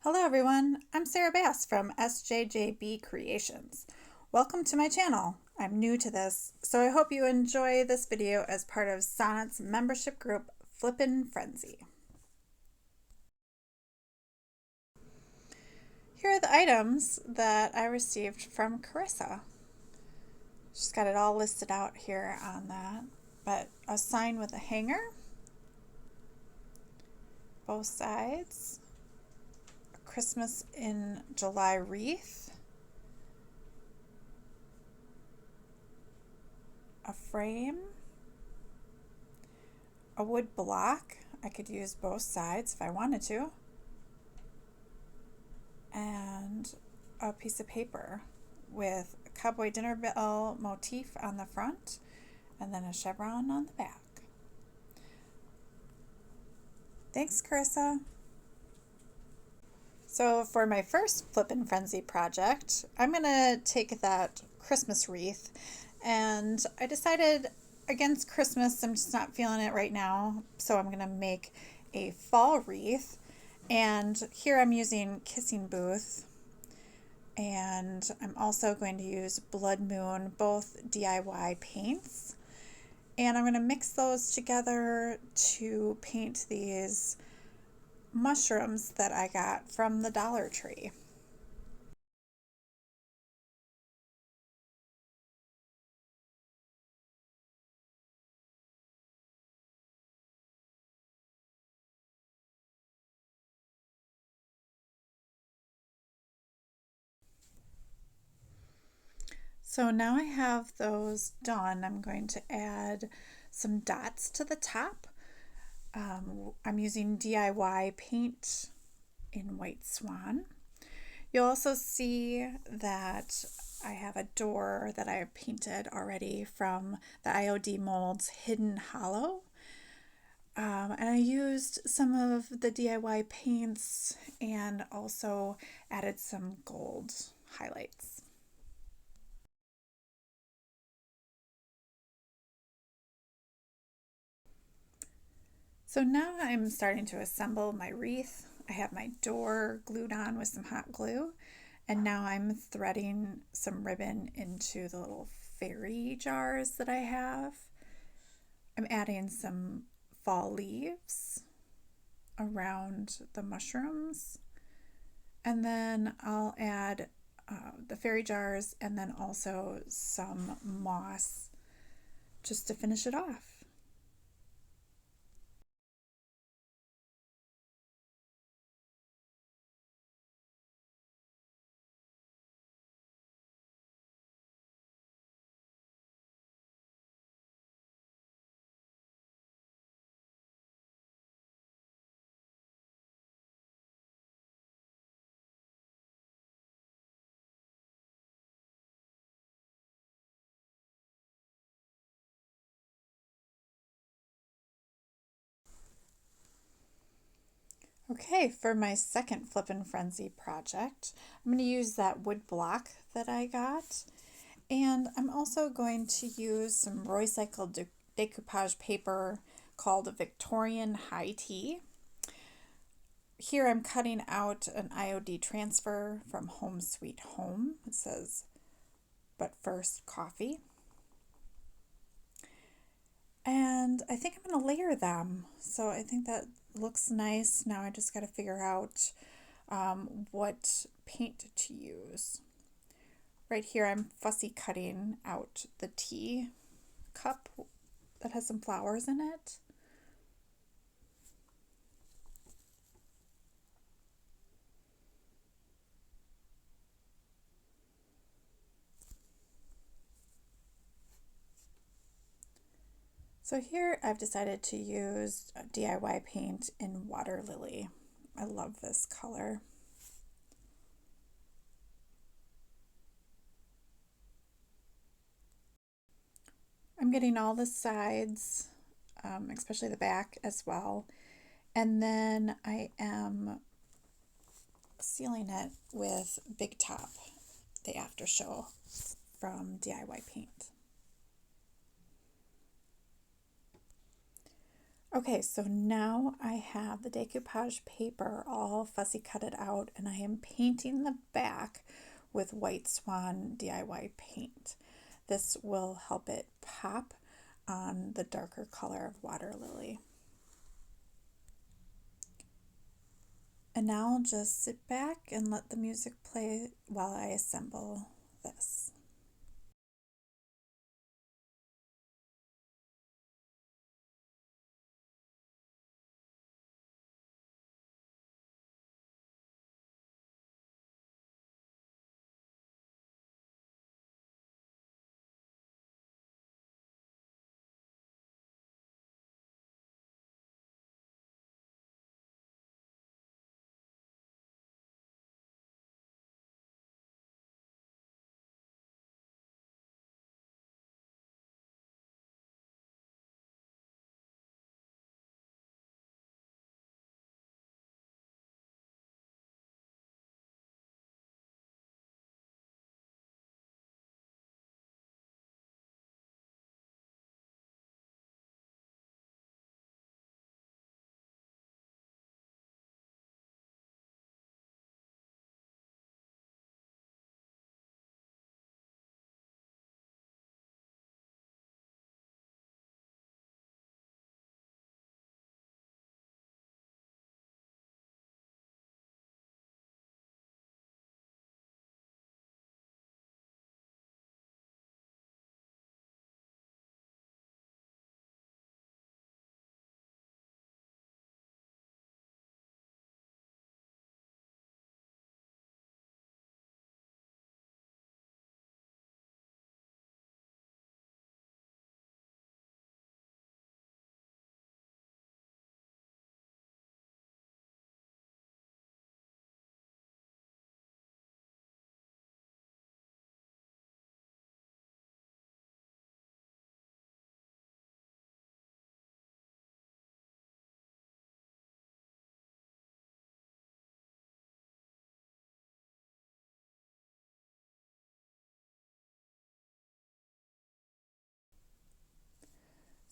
Hello everyone, I'm Sarah Bass from SJJB Creations. Welcome to my channel. I'm new to this, so I hope you enjoy this video as part of Sonnet's membership group, Flippin Frenzy. Here are the items that I received from Carissa. She's got it all listed out here on that, but a sign with a hanger, both sides, a Christmas in July wreath, a frame, a wood block. I could use both sides if I wanted to, and a piece of paper with a cowboy dinner bell motif on the front and then a chevron on the back. Thanks, Carissa. So for my first Flippin Frenzy project, I'm gonna take that Christmas wreath, and I decided against Christmas, I'm just not feeling it right now, so I'm gonna make a fall wreath. And here I'm using Kissing Booth, and I'm also going to use Blood Moon, both DIY paints. And I'm going to mix those together to paint these mushrooms that I got from the Dollar Tree. So now I have those done. I'm going to add some dots to the top. I'm using DIY paint in White Swan. You'll also see that I have a door that I painted already from the IOD molds Hidden Hollow. And I used some of the DIY paints and also added some gold highlights. So now I'm starting to assemble my wreath. I have my door glued on with some hot glue, and now I'm threading some ribbon into the little fairy jars that I have. I'm adding some fall leaves around the mushrooms, and then I'll add the fairy jars and then also some moss just to finish it off. Okay, for my second Flippin Frenzy project, I'm going to use that wood block that I got, and I'm also going to use some recycled decoupage paper called Victorian High Tea. Here I'm cutting out an IOD transfer from Home Sweet Home. It says, "But first, coffee." And I think I'm going to layer them. So I think that looks nice. Now I just got to figure out what paint to use. Right here I'm fussy cutting out the tea cup that has some flowers in it. So here I've decided to use DIY paint in Water Lily. I love this color. I'm getting all the sides, especially the back as well. And then I am sealing it with Big Top, the after show from DIY Paint. Okay, so now I have the decoupage paper all fussy cutted out, and I am painting the back with White Swan DIY paint. This will help it pop on the darker color of water lily. And now I'll just sit back and let the music play while I assemble this.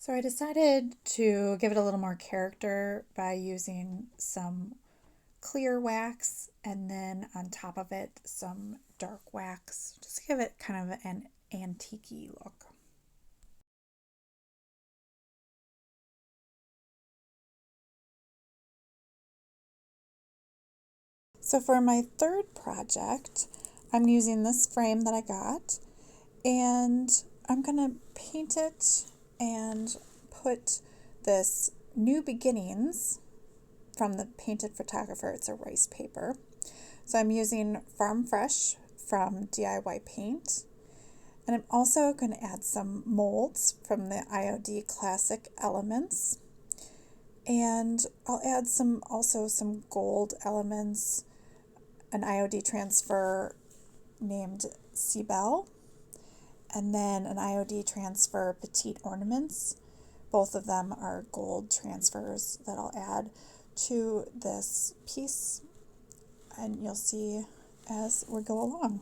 So I decided to give it a little more character by using some clear wax and then on top of it some dark wax, just to give it kind of an antique look. So for my third project, I'm using this frame that I got, and I'm gonna paint it and put this New Beginnings from the Painted Photographer. It's a rice paper. So I'm using Farm Fresh from DIY Paint. And I'm also going to add some molds from the IOD Classic Elements. And I'll add some gold elements, an IOD transfer named Cibel, and then an IOD transfer Petite Ornaments. Both of them are gold transfers that I'll add to this piece, and you'll see as we go along.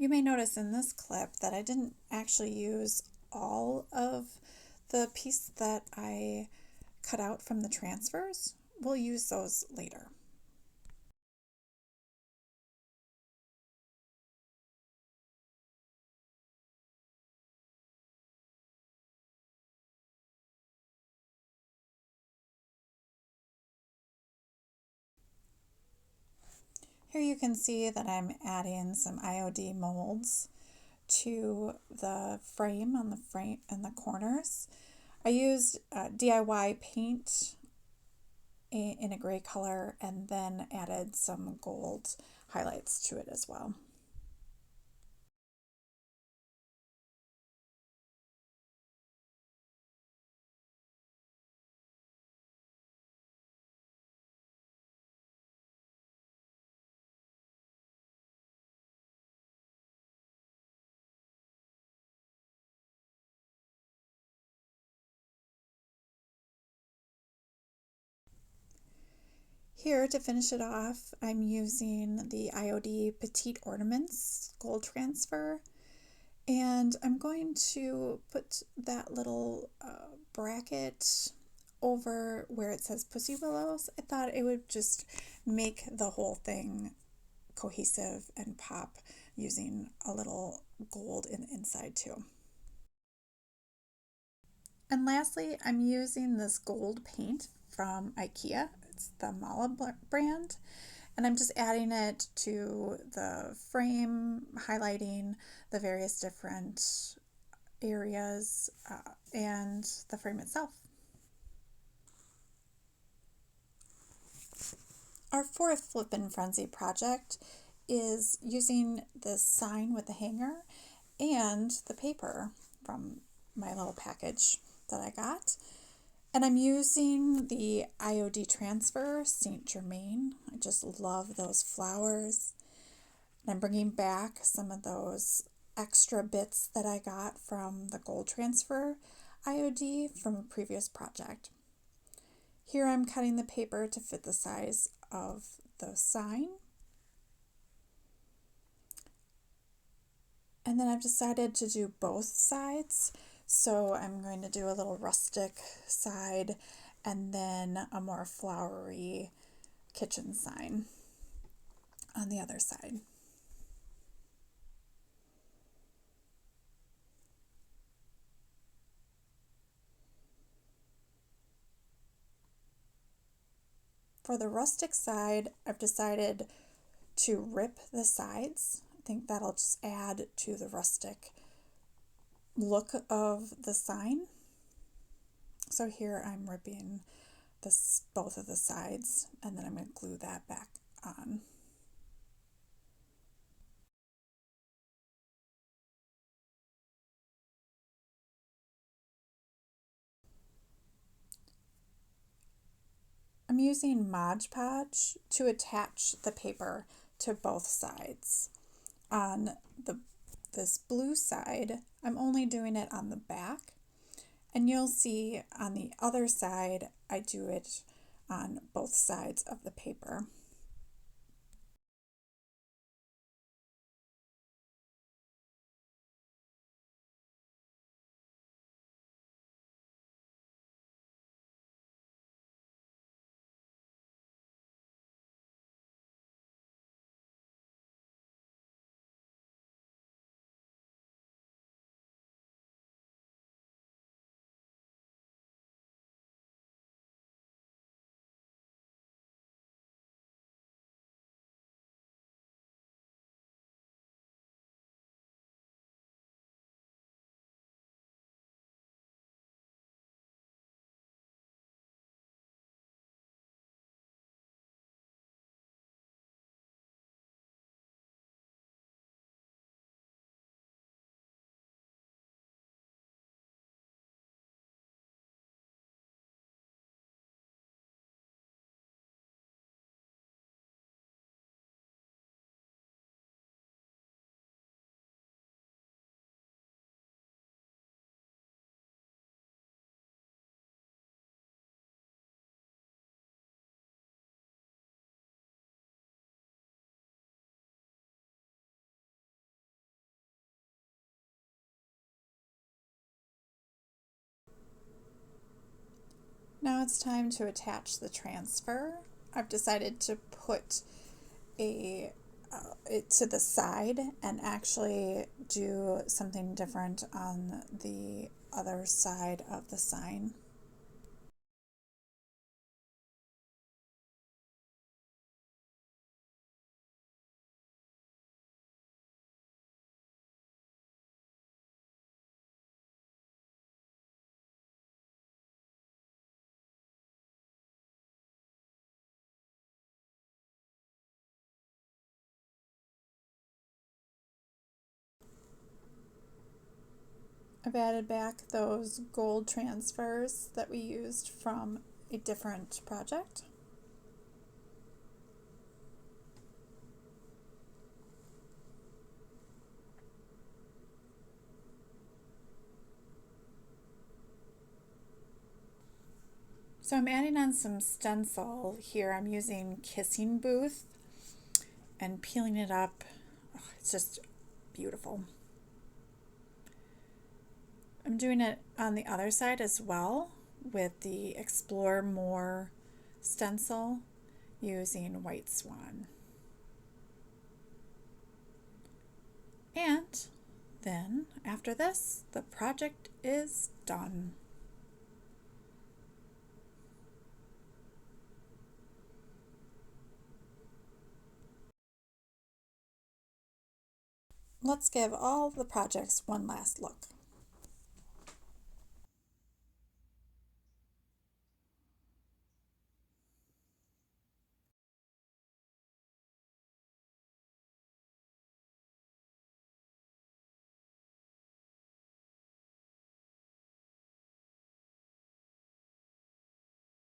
You may notice in this clip that I didn't actually use all of the piece that I cut out from the transfers. We'll use those later. Here you can see that I'm adding some IOD molds to the frame on the frame and the corners. I used DIY paint in a gray color and then added some gold highlights to it as well. Here to finish it off, I'm using the IOD Petite Ornaments Gold Transfer, and I'm going to put that little bracket over where it says Pussy Willows. I thought it would just make the whole thing cohesive and pop using a little gold in the inside too. And lastly, I'm using this gold paint from IKEA. It's the Mala brand. And I'm just adding it to the frame, highlighting the various different areas and the frame itself. Our fourth Flippin Frenzy project is using the sign with the hanger and the paper from my little package that I got. And I'm using the IOD Transfer Saint Germain. I just love those flowers. And I'm bringing back some of those extra bits that I got from the Gold Transfer IOD from a previous project. Here I'm cutting the paper to fit the size of the sign. And then I've decided to do both sides. So I'm going to do a little rustic side and then a more flowery kitchen sign on the other side. For the rustic side, I've decided to rip the sides. I think that'll just add to the rustic look of the sign. So here I'm ripping both of the sides, and then I'm going to glue that back on. I'm using Mod Podge to attach the paper to both sides. On this blue side, I'm only doing it on the back, and you'll see on the other side, I do it on both sides of the paper. Now it's time to attach the transfer. I've decided to put it to the side and actually do something different on the other side of the sign. I've added back those gold transfers that we used from a different project. So I'm adding on some stencil here. I'm using Kissing Booth and peeling it up. Oh, it's just beautiful. I'm doing it on the other side as well with the Explore More stencil using White Swan. And then after this, the project is done. Let's give all the projects one last look.